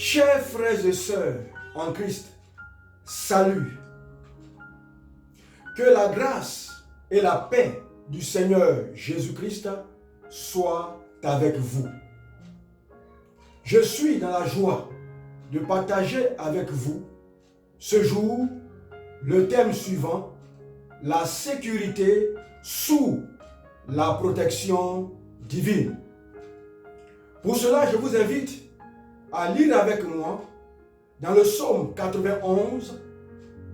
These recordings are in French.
Chers frères et sœurs en Christ, salut. Que la grâce et la paix du Seigneur Jésus-Christ soient avec vous. Je suis dans la joie de partager avec vous ce jour le thème suivant, la sécurité sous la protection divine. Pour cela, je vous invite à lire avec moi dans le psaume 91,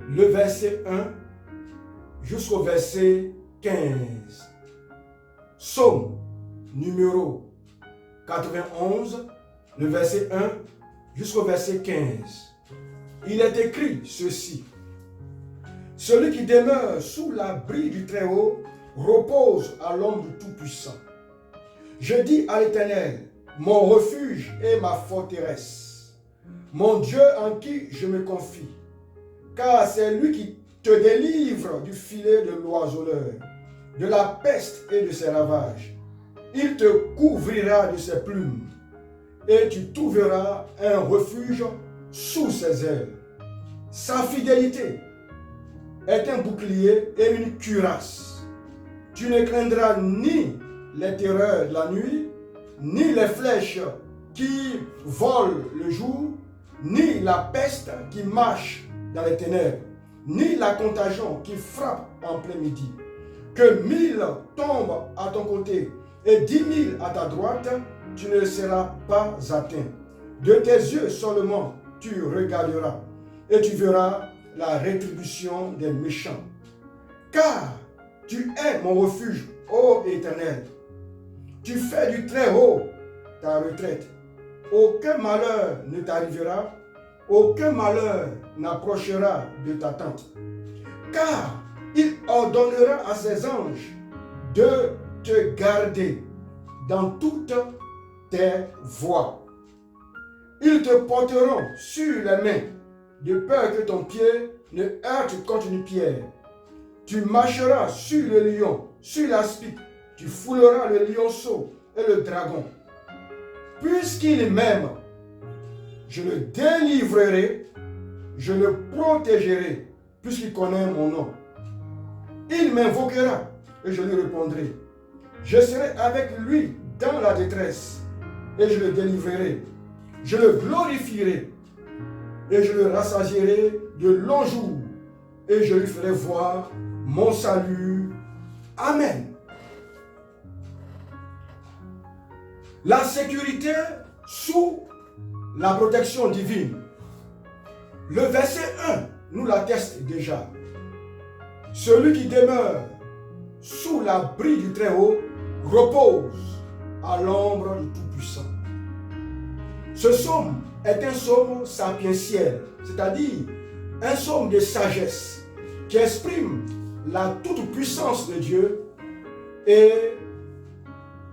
le verset 1 jusqu'au verset 15. Psaume numéro 91, le verset 1 jusqu'au verset 15. Il est écrit ceci. Celui qui demeure sous l'abri du Très-Haut repose à l'ombre du Tout-Puissant. Je dis à l'Éternel, mon refuge et ma forteresse, mon Dieu en qui je me confie, car c'est lui qui te délivre du filet de l'oiseleur, de la peste et de ses ravages. Il te couvrira de ses plumes, et tu trouveras un refuge sous ses ailes. Sa fidélité est un bouclier et une cuirasse. Tu ne craindras ni les terreurs de la nuit, ni les flèches qui volent le jour, ni la peste qui marche dans les ténèbres, ni la contagion qui frappe en plein midi. Que 1000 tombent à ton côté et 10 000 à ta droite, tu ne seras pas atteint. De tes yeux seulement tu regarderas et tu verras la rétribution des méchants. Car tu es mon refuge, ô Éternel. Tu fais du Très-Haut ta retraite. Aucun malheur ne t'arrivera, aucun malheur n'approchera de ta tente. Car il ordonnera à ses anges de te garder dans toutes tes voies. Ils te porteront sur les mains, de peur que ton pied ne heurte contre une pierre. Tu marcheras sur le lion, sur l'aspic, tu fouleras le lionceau et le dragon. Puisqu'il m'aime, je le délivrerai, je le protégerai, puisqu'il connaît mon nom. Il m'invoquera et je lui répondrai. Je serai avec lui dans la détresse et je le délivrerai. Je le glorifierai et je le rassasierai de longs jours et je lui ferai voir mon salut. Amen. La sécurité sous la protection divine. Le verset 1 nous l'atteste déjà. Celui qui demeure sous l'abri du Très-Haut repose à l'ombre du Tout-Puissant. Ce psaume est un psaume sapientiel, c'est-à-dire un psaume de sagesse qui exprime la toute-puissance de Dieu et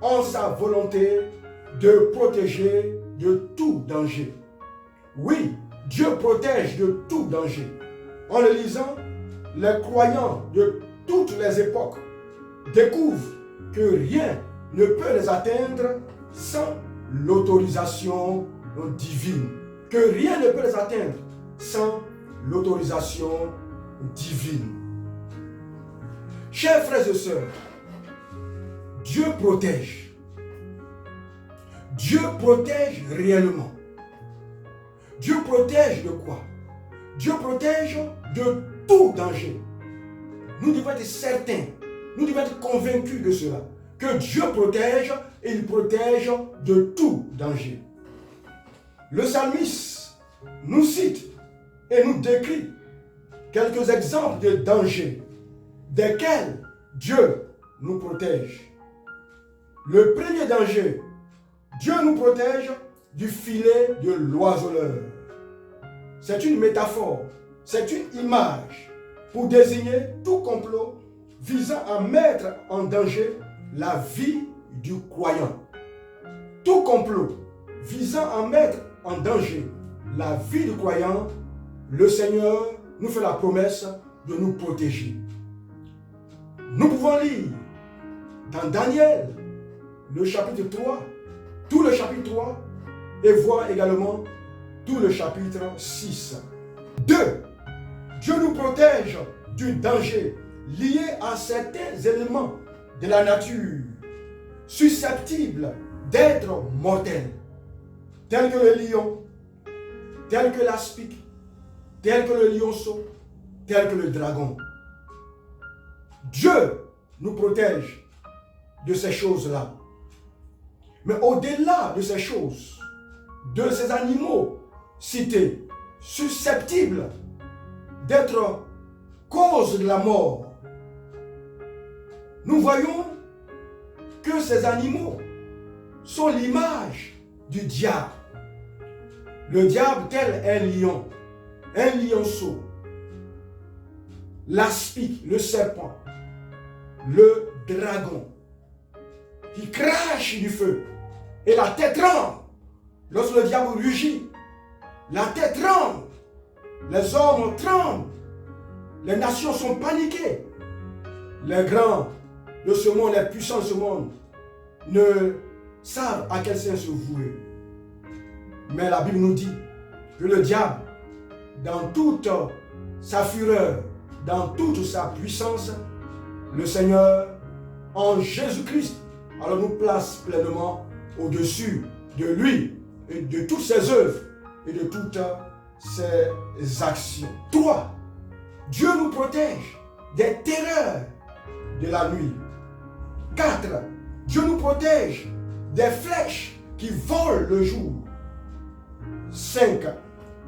en sa volonté de protéger de tout danger. Oui, Dieu protège de tout danger. En le lisant, les croyants de toutes les époques découvrent que rien ne peut les atteindre sans l'autorisation divine. Que rien ne peut les atteindre sans l'autorisation divine. Chers frères et sœurs, Dieu protège. Dieu protège réellement. Dieu protège de quoi? Dieu protège de tout danger. Nous devons être certains, nous devons être convaincus de cela, que Dieu protège et il protège de tout danger. Le psalmiste nous cite et nous décrit quelques exemples de dangers desquels Dieu nous protège. Le premier danger, Dieu nous protège du filet de l'oiseleur. C'est une métaphore, c'est une image pour désigner tout complot visant à mettre en danger la vie du croyant. Tout complot visant à mettre en danger la vie du croyant, le Seigneur nous fait la promesse de nous protéger. Nous pouvons lire dans Daniel, le chapitre 3, tout le chapitre 3, et voir également tout le chapitre 6. 2. Dieu nous protège du danger lié à certains éléments de la nature susceptibles d'être mortels, tels que le lion, tels que l'aspic, tels que le lionceau, tels que le dragon. Dieu nous protège de ces choses-là. Mais au-delà de ces choses, de ces animaux cités, susceptibles d'être cause de la mort, nous voyons que ces animaux sont l'image du diable. Le diable tel un lion, un lionceau, l'aspic, le serpent, le dragon, qui crache du feu et la tête tremble. Lorsque le diable rugit, la tête tremble, les hommes tremblent, les nations sont paniquées. Les grands de ce monde, les puissants de ce monde ne savent à quel sens se vouer. Mais la Bible nous dit que le diable, dans toute sa fureur, dans toute sa puissance, le Seigneur, en Jésus-Christ, alors nous place pleinement au-dessus de lui et de toutes ses œuvres et de toutes ses actions. 3. Dieu nous protège des terreurs de la nuit. 4. Dieu nous protège des flèches qui volent le jour. 5.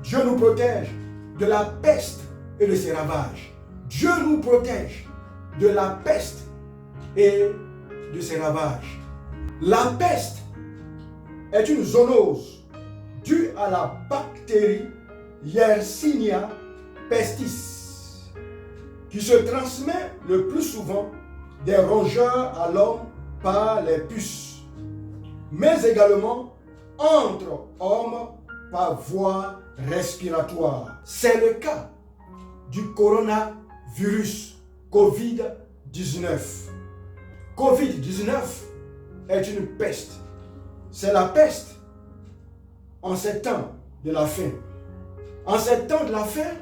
Dieu nous protège de la peste et de ses ravages. Dieu nous protège de la peste et de ses ravages. La peste est une zoonose due à la bactérie Yersinia pestis qui se transmet le plus souvent des rongeurs à l'homme par les puces, mais également entre hommes par voie respiratoire. C'est le cas du coronavirus COVID-19. COVID-19 est une peste. C'est la peste en ces temps de la fin. En ces temps de la fin,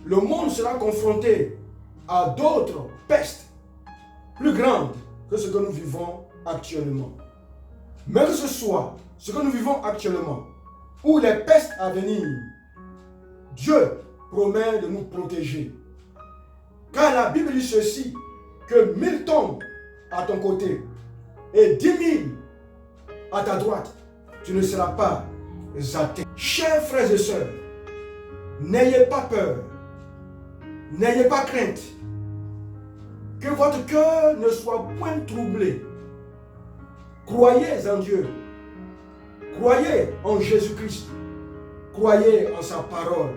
le monde sera confronté à d'autres pestes plus grandes que ce que nous vivons actuellement. Mais que ce soit ce que nous vivons actuellement ou les pestes à venir, Dieu promet de nous protéger. Car la Bible dit ceci, que 1000 tombent à ton côté et 10 000 à ta droite, tu ne seras pas atteint. Chers frères et sœurs, n'ayez pas peur, n'ayez pas crainte, que votre cœur ne soit point troublé. Croyez en Dieu, croyez en Jésus-Christ, croyez en sa parole.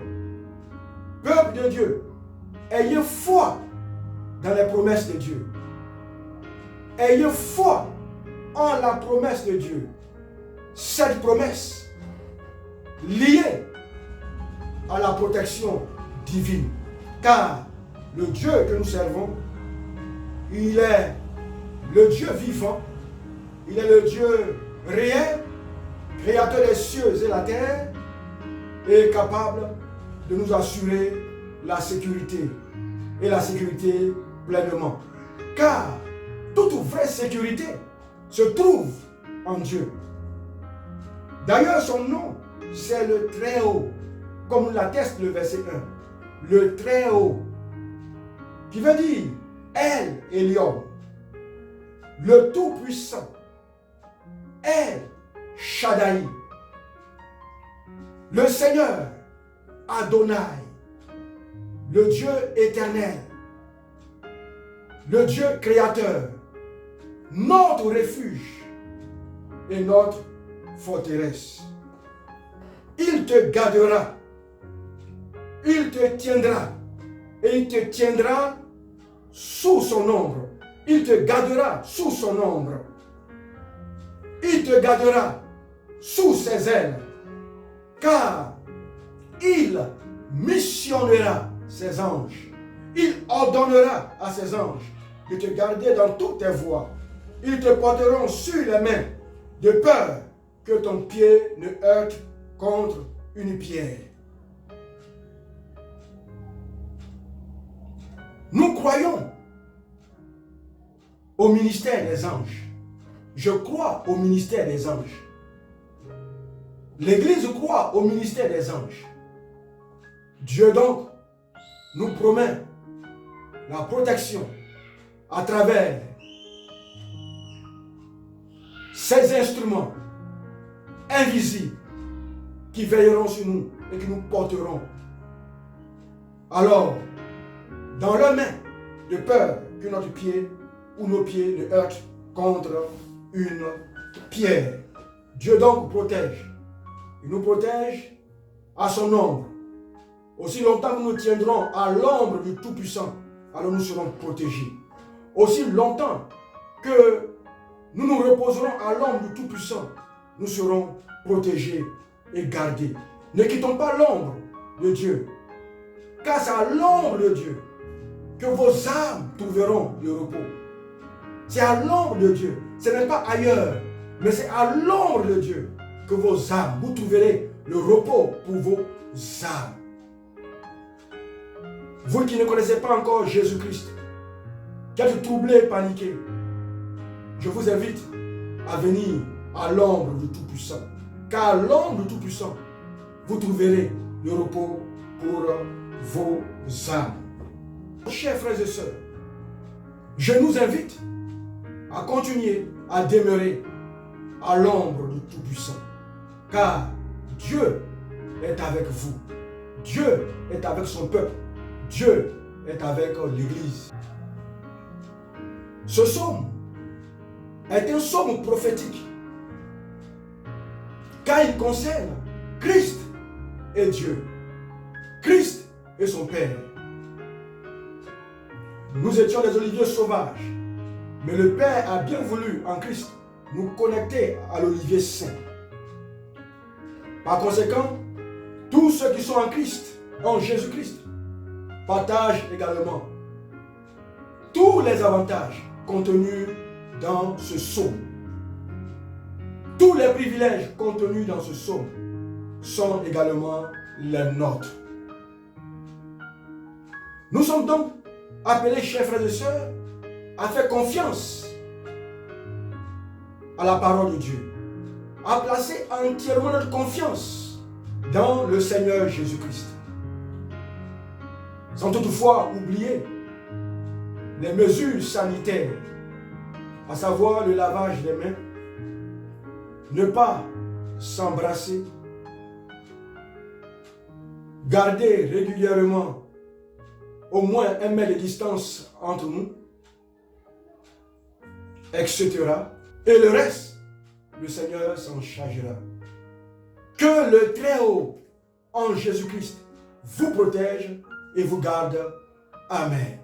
Peuple de Dieu, ayez foi dans les promesses de Dieu. Ayez foi en la promesse de Dieu. Cette promesse liée à la protection divine. Car le Dieu que nous servons, il est le Dieu vivant, il est le Dieu réel, créateur des cieux et la terre, et capable de nous assurer la sécurité, et la sécurité pleinement. Car toute vraie sécurité se trouve en Dieu. D'ailleurs, son nom, c'est le Très-Haut, comme l'atteste le verset 1. Le Très-Haut, qui veut dire El Elyon, le Tout-Puissant, El Shaddai, le Seigneur Adonai, le Dieu éternel, le Dieu créateur, notre refuge et notre forteresse. Il te gardera, il te tiendra et il te tiendra sous son ombre. Il te gardera sous son ombre. Il te gardera sous ses ailes, car il missionnera ses anges. Il ordonnera à ses anges de te garder dans toutes tes voies. Ils te porteront sur les mains, de peur que ton pied ne heurte contre une pierre. Nous croyons au ministère des anges. Je crois au ministère des anges. L'Église croit au ministère des anges. Dieu donc nous promet la protection à travers ces instruments invisibles qui veilleront sur nous et qui nous porteront. Alors, dans leurs mains, de peur que notre pied ou nos pieds ne heurtent contre une pierre. Dieu donc protège. Il nous protège à son ombre. Aussi longtemps que nous tiendrons à l'ombre du Tout-Puissant, alors nous serons protégés. Aussi longtemps que nous nous reposerons à l'ombre du Tout-Puissant, nous serons protégés et gardés. Ne quittons pas l'ombre de Dieu, car c'est à l'ombre de Dieu que vos âmes trouveront le repos. C'est à l'ombre de Dieu, ce n'est pas ailleurs, mais c'est à l'ombre de Dieu que vos âmes, vous trouverez le repos pour vos âmes. Vous qui ne connaissez pas encore Jésus-Christ, qui êtes troublés, paniqués, je vous invite à venir à l'ombre du Tout-Puissant. Car à l'ombre du Tout-Puissant, vous trouverez le repos pour vos âmes. Chers frères et sœurs, je nous invite à continuer à demeurer à l'ombre du Tout-Puissant. Car Dieu est avec vous. Dieu est avec son peuple. Dieu est avec l'Église. Ce psaume est un psaume prophétique, car il concerne Christ et Dieu, Christ et son Père. Nous étions des oliviers sauvages, mais le Père a bien voulu en Christ nous connecter à l'olivier saint. Par conséquent, tous ceux qui sont en Christ, en Jésus-Christ, partagent également tous les avantages contenus dans ce psaume. Tous les privilèges contenus dans ce psaume sont également les nôtres. Nous sommes donc appelés, chers frères et sœurs, à faire confiance à la parole de Dieu, à placer entièrement notre confiance dans le Seigneur Jésus-Christ. Sans toutefois oublier les mesures sanitaires, à savoir le lavage des mains, ne pas s'embrasser, garder régulièrement au moins 1 mètre de distance entre nous, etc. Et le reste, le Seigneur s'en chargera. Que le Très-Haut en Jésus-Christ vous protège et vous garde. Amen.